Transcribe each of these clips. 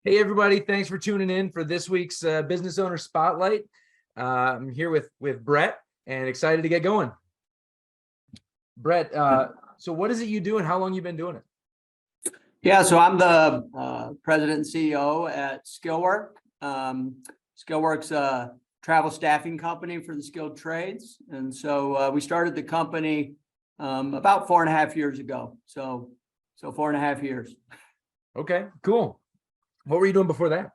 Hey, everybody. Thanks for tuning in for this week's Business Owner Spotlight. I'm here with Brett and excited to get going. Brett, so what is it you do and how long you been doing it? Yeah, so I'm the president and CEO at Skillwork. Skillwork's a travel staffing company for the skilled trades. And so we started the company about 4.5 years ago. So 4.5 years. Okay, cool. What were you doing before that?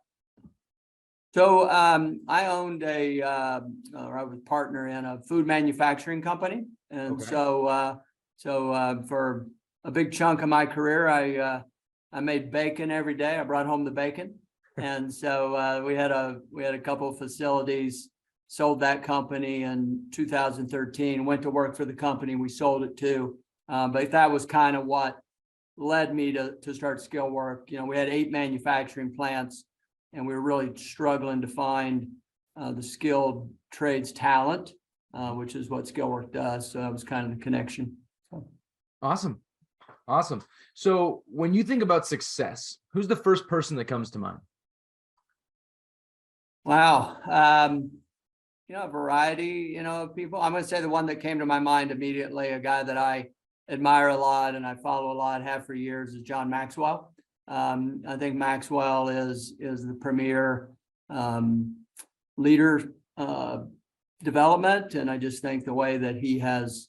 So I owned I was partner in a food manufacturing company. And Okay. so for a big chunk of my career, I made bacon every day. I brought home the bacon. And so we had a couple of facilities, sold that company in 2013, went to work for the company we sold it to. But that was kind of what led me to start Skillwork. You know, we had 8 manufacturing plants and we were really struggling to find the skilled trades talent, which is what Skillwork does. So that was kind of the connection. Awesome. Awesome. So when you think about success, who's the first person that comes to mind? Wow. A variety, of people. I'm going to say the one that came to my mind immediately, a guy that I admire a lot and I follow a lot, have for years, is John Maxwell. I think Maxwell is the premier leader development. And I just think the way that he has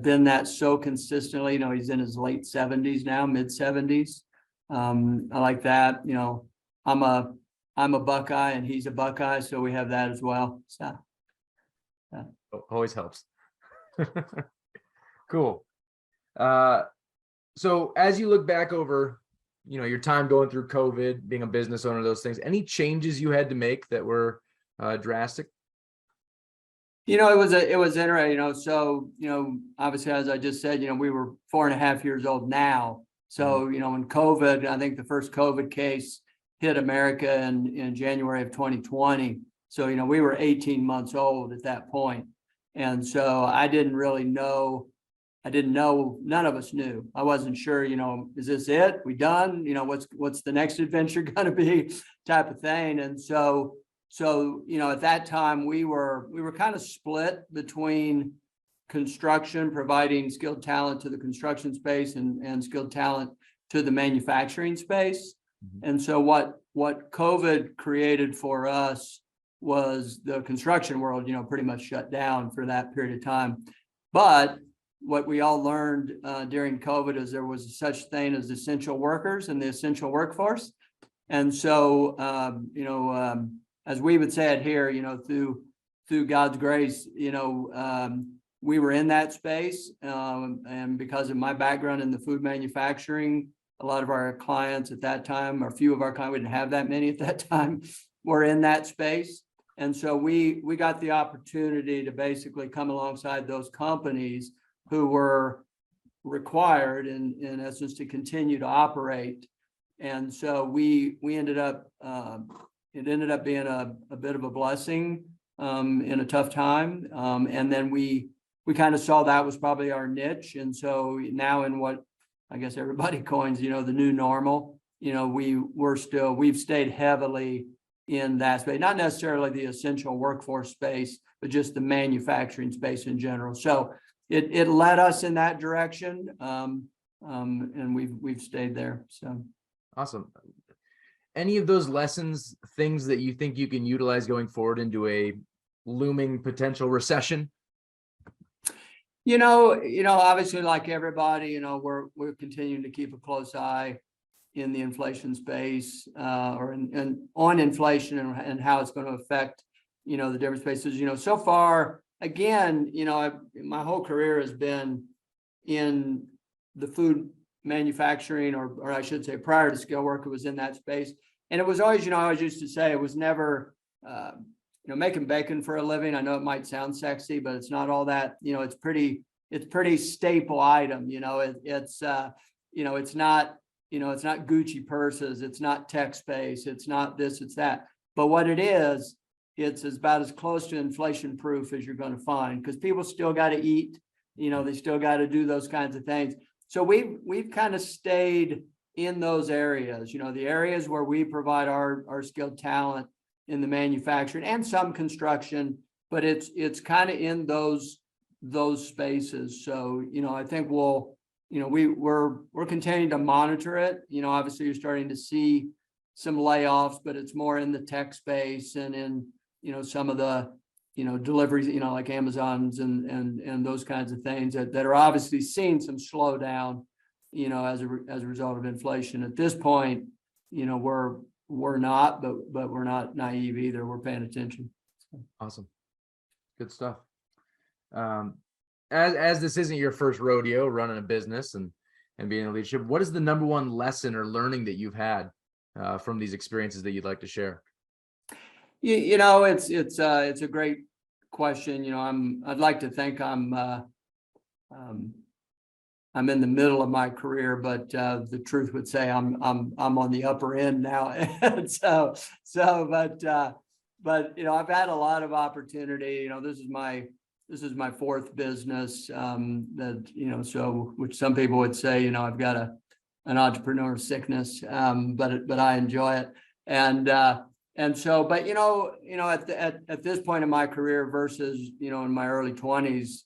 been that so consistently, he's in his late 70s now, mid 70s. I like that. I'm a Buckeye and he's a Buckeye, so we have that as well. So yeah. Always helps. Cool. So as you look back over, your time going through COVID, being a business owner, those things, any changes you had to make that were drastic? It was interesting, so, obviously, as I just said, we were 4.5 years old now. So, when COVID, I think the first COVID case hit America in January of 2020. So, we were 18 months old at that point. And so I didn't really know. I didn't know. None of us knew. I wasn't sure, is this it? We done? What's the next adventure going to be, type of thing. And so, at that time we were kind of split between construction, providing skilled talent to the construction space and skilled talent to the manufacturing space. Mm-hmm. And so what COVID created for us was the construction world, pretty much shut down for that period of time. But what we all learned during COVID is there was such thing as essential workers and the essential workforce. And so, as we would say it here, through God's grace, we were in that space. And because of my background in the food manufacturing, a lot of our clients at that time, or a few of our clients, we didn't have that many at that time, were in that space. And so we got the opportunity to basically come alongside those companies who were required in essence to continue to operate. And so we ended up, it ended up being a bit of a blessing in a tough time. And then we kind of saw that was probably our niche. And so now in what I guess everybody coins, the new normal, we've stayed heavily in that space, not necessarily the essential workforce space, but just the manufacturing space in general. So it led us in that direction. And we've stayed there. So awesome. Any of those lessons, things that you think you can utilize going forward into a looming potential recession? Obviously, like everybody, we're continuing to keep a close eye in the inflation space, or on inflation and how it's going to affect, the different spaces. So far, again, my whole career has been in the food manufacturing, or I should say, prior to Skillwork, it was in that space. And it was always, I always used to say it was never, making bacon for a living. I know it might sound sexy, but it's not all that. It's pretty staple item. It's not Gucci purses. It's not tech space. It's not this. It's that. But what it is, it's about as close to inflation proof as you're going to find, because people still got to eat. They still got to do those kinds of things. So we've kind of stayed in those areas, the areas where we provide our skilled talent in the manufacturing and some construction, but it's kind of in those spaces. So, I think we're continuing to monitor it. Obviously you're starting to see some layoffs, but it's more in the tech space and in, some of the, deliveries, like Amazon's and those kinds of things that are obviously seeing some slowdown, as a result of inflation. At this point, we're not, but we're not naive either. We're paying attention. Awesome. Good stuff. As this isn't your first rodeo running a business and being in leadership, what is the number one lesson or learning that you've had from these experiences that you'd like to share? It's a great question. I'd like to think I'm in the middle of my career, but the truth would say I'm on the upper end now. But I've had a lot of opportunity. This is my fourth business, so which some people would say, I've got an entrepreneurial sickness, but I enjoy it. And so, but at this point in my career versus, in my early 20s,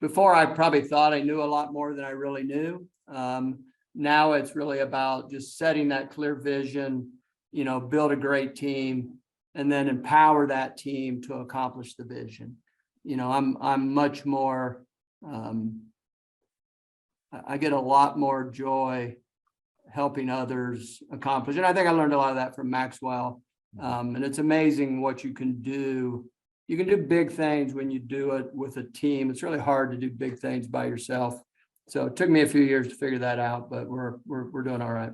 before I probably thought I knew a lot more than I really knew. Now it's really about just setting that clear vision, build a great team, and then empower that team to accomplish the vision. I'm much more, I get a lot more joy helping others accomplish. And I think I learned a lot of that from Maxwell. And it's amazing what you can do. You can do big things when you do it with a team. It's really hard to do big things by yourself. So it took me a few years to figure that out, but we're doing all right.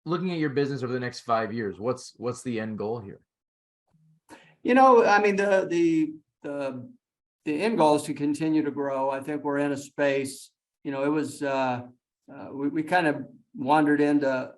Looking at your business over the next 5 years, what's the end goal here? I mean, the end goal is to continue to grow. I think we're in a space, it was, we kind of wandered into,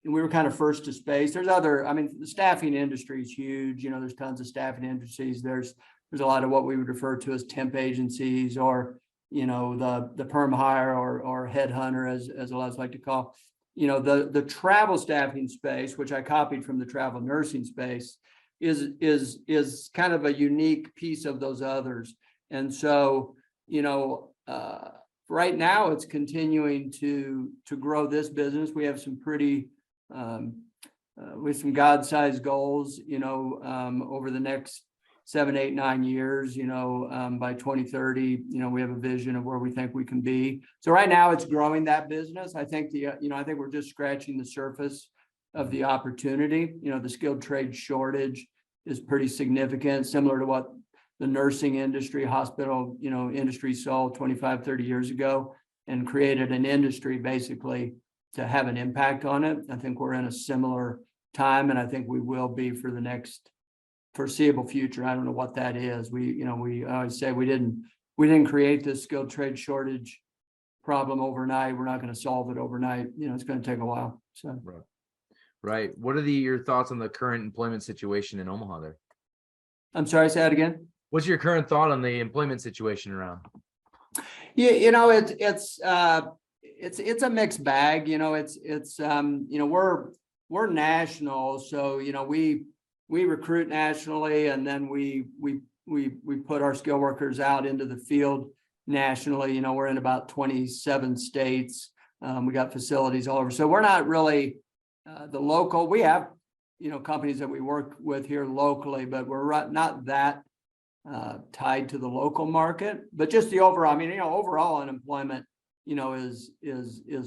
we were kind of first to space. There's the staffing industry is huge. There's tons of staffing industries. There's a lot of what we would refer to as temp agencies or, the perm hire or headhunter as a lot of us like to call, the travel staffing space, which I copied from the travel nursing space, is kind of a unique piece of those others. And so, right now it's continuing to grow this business. We have some pretty, with some God-sized goals, over the next 7, 8, 9 years, by 2030, we have a vision of where we think we can be. So right now it's growing that business. I think I think we're just scratching the surface of the opportunity. The skilled trade shortage is pretty significant, similar to what the nursing industry, hospital, industry saw 25, 30 years ago and created an industry basically to have an impact on it. I think we're in a similar time, and I think we will be for the next foreseeable future. I don't know what that is. We always say we didn't create this skilled trade shortage problem overnight. We're not going to solve it overnight. It's going to take a while. So right. What are your thoughts on the current employment situation in Omaha there? I'm sorry, say that again. What's your current thought on the employment situation around? Yeah, it's a mixed bag. We're national, so we recruit nationally, and then we put our skilled workers out into the field nationally. We're in about 27 states. We got facilities all over. So we're not really the local. We have, companies that we work with here locally, but we're not that tied to the local market. But just the overall, overall unemployment, is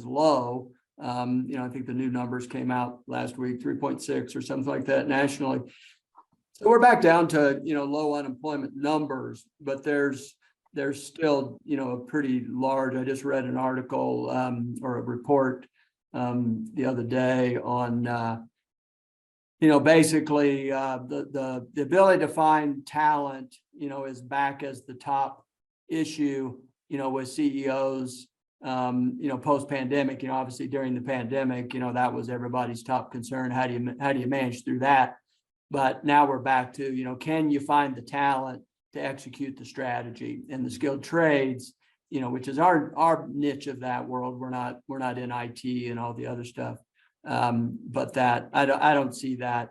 low. I think the new numbers came out last week, 3.6 or something like that nationally. So we're back down to, low unemployment numbers, but there's still, a pretty large, I just read an article or a report the other day on, basically the ability to find talent, is back as the top issue, with CEOs. Post-pandemic, obviously during the pandemic, that was everybody's top concern. How do you manage through that? But now we're back to, can you find the talent execute the strategy. In the skilled trades, which is our niche of that world, we're not in IT and all the other stuff. But that I don't see that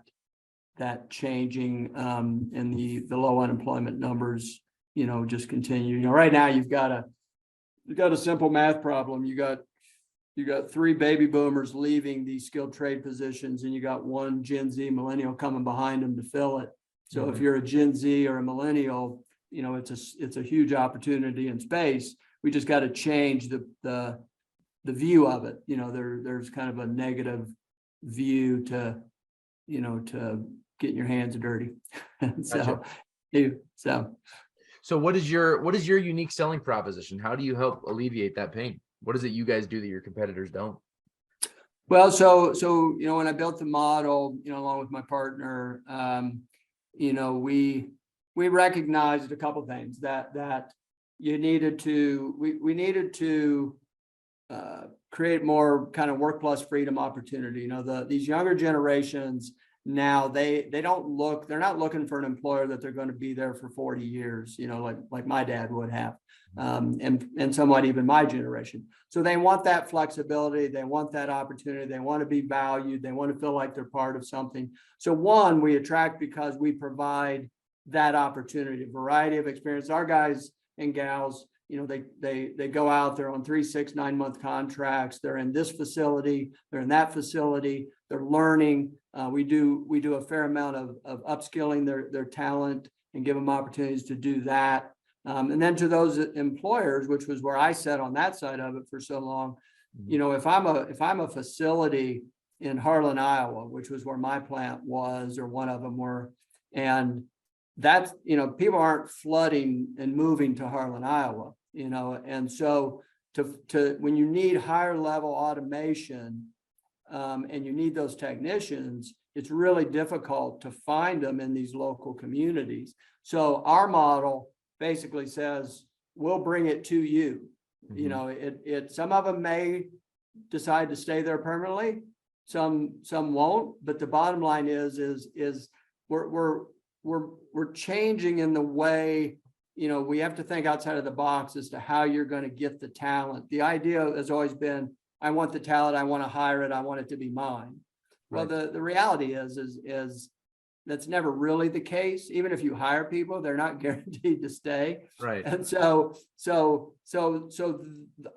changing, and the low unemployment numbers, just continue. Right now you've got a simple math problem. You got 3 baby boomers leaving these skilled trade positions, and you got 1 Gen Z millennial coming behind them to fill it. So if you're a Gen Z or a millennial, it's a huge opportunity in space. We just got to change the view of it. There's kind of a negative view to getting your hands dirty. So what is your unique selling proposition? How do you help alleviate that pain? What is it you guys do that your competitors don't? Well, so when I built the model, along with my partner, we recognized a couple things that we needed to create more kind of work plus freedom opportunity. These younger generations now, they're not looking for an employer that they're going to be there for 40 years, like my dad would have, and somewhat even my generation. So they want that flexibility, they want that opportunity, they want to be valued, they want to feel like they're part of something. So one, we attract because we provide that opportunity, a variety of experience. Our guys and gals, they go out, they're on 3, 6, 9-month contracts. They're in this facility, they're in that facility, they're learning. We do a fair amount of upskilling their talent and give them opportunities to do that. And then to those employers, which was where I sat on that side of it for so long, if I'm a facility in Harlan, Iowa, which was where my plant was, or one of them were, and that's, people aren't flooding and moving to Harlan, Iowa, and so to when you need higher level automation, and you need those technicians, it's really difficult to find them in these local communities. So our model basically says, we'll bring it to you. Some of them may decide to stay there permanently, some won't, but the bottom line is we're changing in the way, we have to think outside of the box as to how you're going to get the talent. The idea has always been, I want the talent, I want to hire it, I want it to be mine. Well, the reality is that's never really the case. Even if you hire people, they're not guaranteed to stay. Right. And so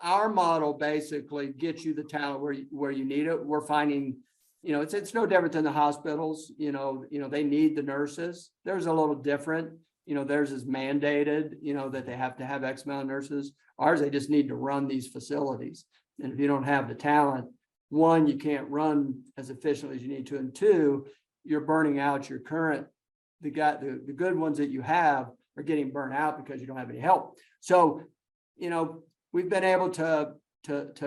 our model basically gets you the talent where you need it. We're finding, it's no different than the hospitals. They need the nurses. There's a little different. Theirs is mandated, that they have to have X amount of nurses. Ours, they just need to run these facilities. And if you don't have the talent, one, you can't run as efficiently as you need to, and two, you're burning out your current, the good ones that you have are getting burnt out because you don't have any help. So, we've been able to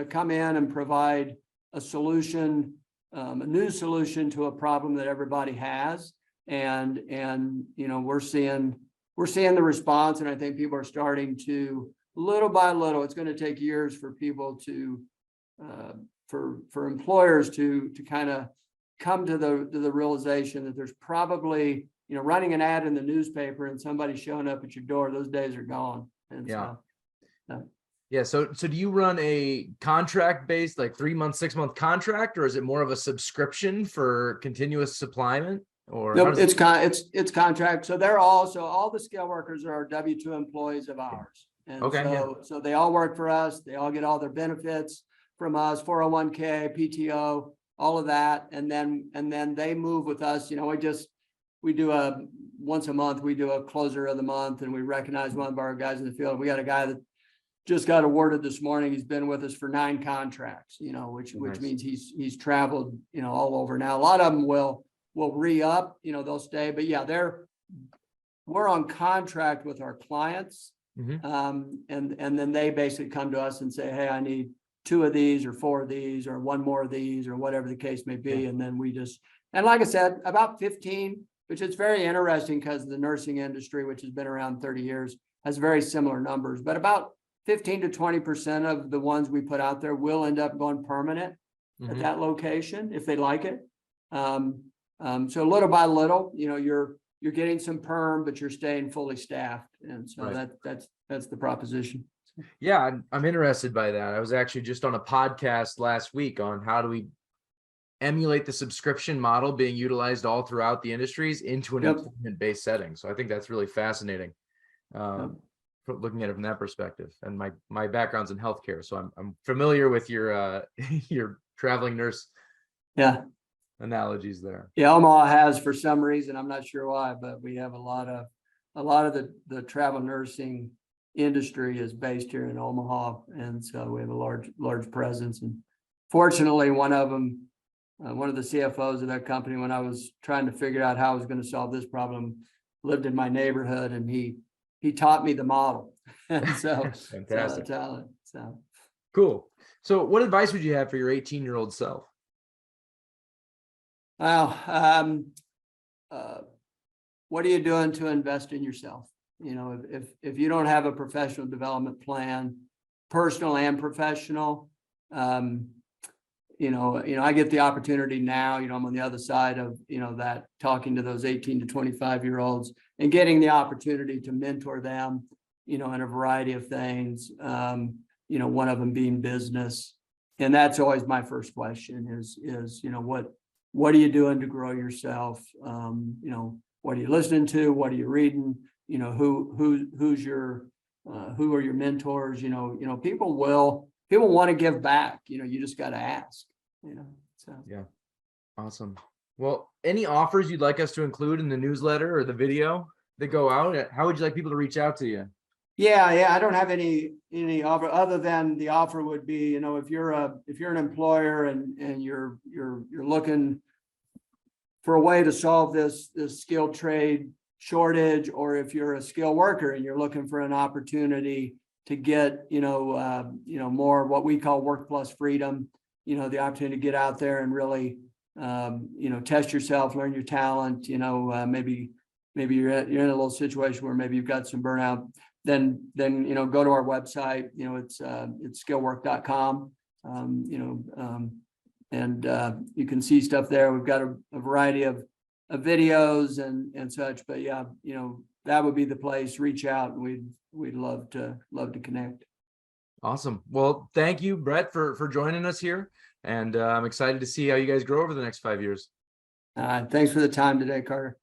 come in and provide a solution, a new solution to a problem that everybody has. And we're seeing the response, and I think people are starting to, little by little, it's going to take years for people to, for employers to kind of come to the realization that there's probably, running an ad in the newspaper and somebody showing up at your door, those days are gone. And so do you run a contract based, like 3-month, 6-month contract, or is it more of a subscription for continuous supplyment? Or nope, it's contract. So they're all the scale workers are W-2 employees of ours. And so they all work for us. They all get all their benefits from us, 401k, PTO, all of that. And then they move with us. We do once a month, we do a closer of the month, and we recognize one of our guys in the field. We got a guy that just got awarded this morning. He's been with us for 9 contracts, which means he's traveled, all over. Now, a lot of them will re-up, they'll stay, but yeah, we're on contract with our clients. And then they basically come to us and say, hey, I need 2 of these or 4 of these or 1 more of these or whatever the case may be. And then and like I said, about 15, which is very interesting because the nursing industry, which has been around 30 years, has very similar numbers, but about 15 to 20% of the ones we put out there will end up going permanent at that location if they like it. So little by little, you're you're getting some perm, but you're staying fully staffed. And so Right. that's the proposition. Yeah, I'm interested by that. I was actually just on a podcast last week on how do we emulate the subscription model being utilized all throughout the industries into an Yep. employment-based setting. So I think that's really fascinating. Yep. Looking at it from that perspective, and my background's in healthcare, so I'm familiar with your your traveling nurse Yeah. analogies there. Yeah, Omaha has, for some reason, I'm not sure why, but we have a lot of the travel nursing industry is based here in Omaha. And so we have a large presence. And fortunately, one of them, one of the CFOs of that company, when I was trying to figure out how I was going to solve this problem, lived in my neighborhood, and he taught me the model. And so, Fantastic. so Cool. So what advice would you have for your 18-year-old self? wow. What are you doing to invest in yourself? You know, if you don't have a professional development plan, personal and professional, I get the opportunity now, I'm on the other side of, that, talking to those 18 to 25-year-olds and getting the opportunity to mentor them, in a variety of things, one of them being business. And that's always my first question is, what are you doing to grow yourself? What are you listening to? What are you reading? Who are your mentors? People want to give back, you just got to ask, so. Yeah. Awesome. Well, any offers you'd like us to include in the newsletter or the video that go out? How would you like people to reach out to you? Yeah. I don't have any offer other than the offer would be, if you're an employer and you're looking for a way to solve this skilled trade shortage, or if you're a skilled worker and you're looking for an opportunity to get, more what we call work plus freedom, the opportunity to get out there and really, test yourself, learn your talent, maybe you're in a little situation where maybe you've got some burnout, then, go to our website, it's skillwork.com, and you can see stuff there. We've got a variety of videos and such, but yeah, that would be the place. Reach out, and we'd love to connect. Awesome. Well, thank you, Brett, for joining us here. And I'm excited to see how you guys grow over the next 5 years. Thanks for the time today, Carter.